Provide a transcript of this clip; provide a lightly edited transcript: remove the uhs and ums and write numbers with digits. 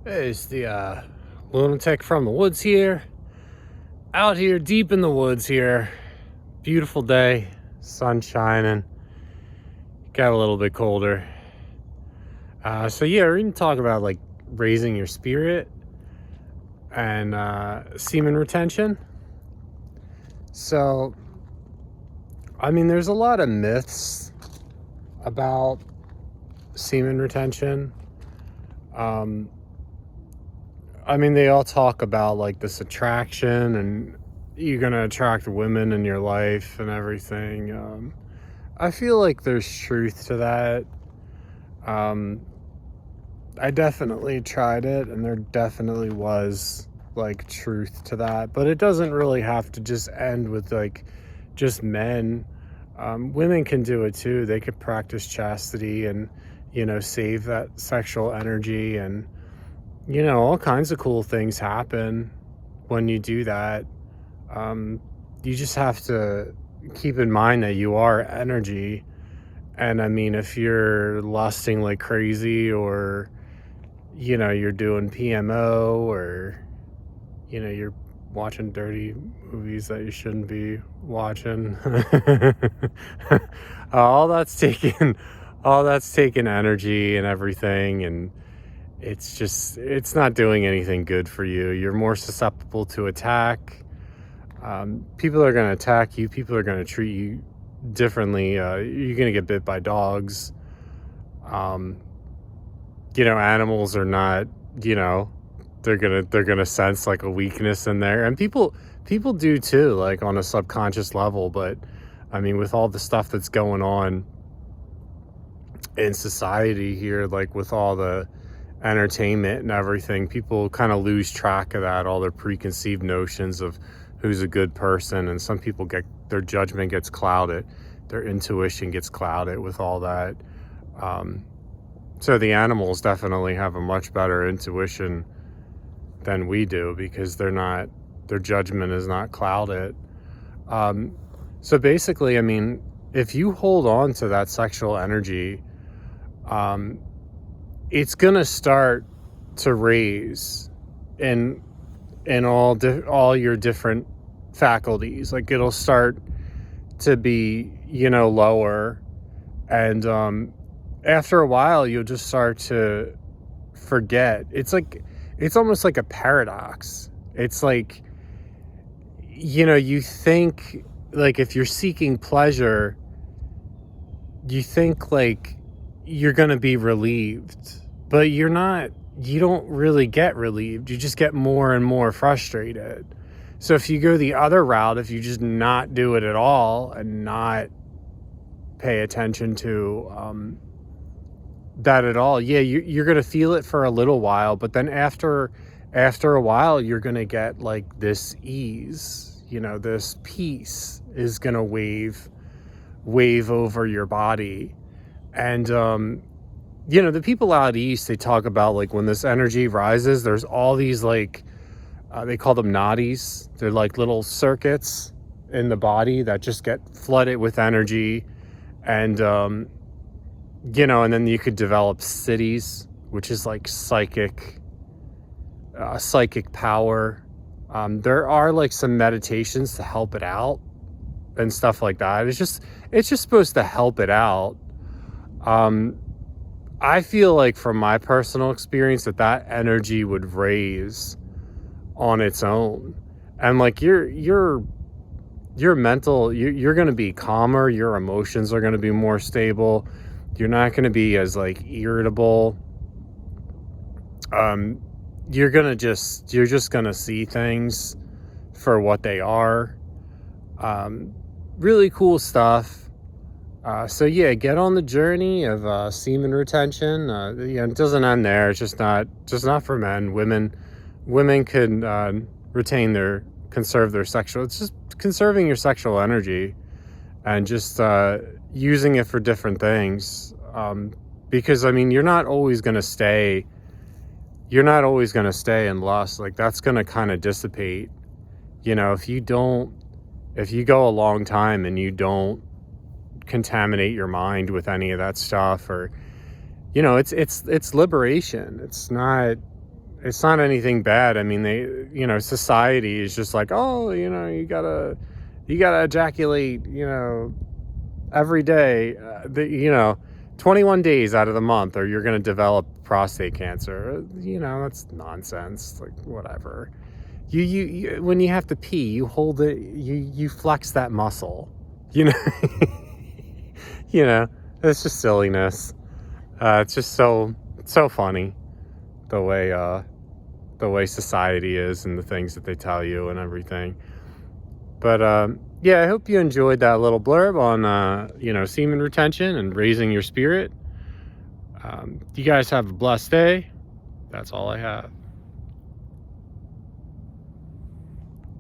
Hey, it's the Lunatic from the woods here. Out here deep in the woods here. Beautiful day, sun shining. Got a little bit colder. So yeah, we're gonna talk about like raising your spirit and semen retention. So, I mean, there's a lot of myths about semen retention. I mean, they all talk about like this attraction and you're gonna attract women in your life and everything. I feel like there's truth to that. Um, I definitely tried it, and there definitely was like truth to that, but it doesn't really have to just end with like just men. Women can do it too. They could practice chastity and, save that sexual energy, and all kinds of cool things happen when you do that. You just have to keep in mind that you are energy. And I mean, if you're lusting like crazy, or, you're doing PMO, or, you're watching dirty movies that you shouldn't be watching, all that's taking energy and everything. And it's not doing anything good for you. You're more susceptible to attack. People are going to attack you. People are going to treat you differently. You're going to get bit by dogs. Animals are not, they're going to sense like a weakness in there. And people do too, like on a subconscious level. But I mean, with all the stuff that's going on in society here, like with all the entertainment and everything, people kind of lose track of that, all their preconceived notions of who's a good person. And some people their judgment gets clouded, their intuition gets clouded with all that. So the animals definitely have a much better intuition than we do, because their judgment is not clouded. So basically, I mean, if you hold on to that sexual energy, it's gonna start to raise in all your different faculties. Like, it'll start to be lower, and after a while you'll just start to forget. It's almost like a paradox. It's like, you think, like, if you're seeking pleasure, you think like you're gonna be relieved, but you're not. You don't really get relieved. You just get more and more frustrated. So if you go the other route, if you just not do it at all and not pay attention to that at all, yeah, you're going to feel it for a little while, but then after a while, you're going to get like this ease, this peace is going to wave over your body. And, the people out east, they talk about like when this energy rises, there's all these like, they call them nadis. They're like little circuits in the body that just get flooded with energy. And, and then you could develop cities, which is like psychic power. There are like some meditations to help it out and stuff like that. It's just supposed to help it out. I feel like from my personal experience that energy would raise on its own, and like your mental, you're going to be calmer, your emotions are going to be more stable, you're not going to be as like irritable. You're just going to see things for what they are. Really cool stuff. So yeah, get on the journey of semen retention. It doesn't end there. It's just not for men. Women can conserve their sexual. It's just conserving your sexual energy and just using it for different things. Because I mean, you're not always going to stay in lust. Like, that's going to kind of dissipate. If you go a long time and you don't contaminate your mind with any of that stuff, or it's liberation. It's not it's not anything bad. I mean, society is just like, oh, you gotta ejaculate, every day, 21 days out of the month, or you're gonna develop prostate cancer. That's nonsense. Like, whatever. You when you have to pee, you hold it, you flex that muscle. you know it's just silliness. It's just so funny the way society is and the things that they tell you and everything. But yeah, I hope you enjoyed that little blurb on semen retention and raising your spirit. You guys have a blessed day. That's all I have.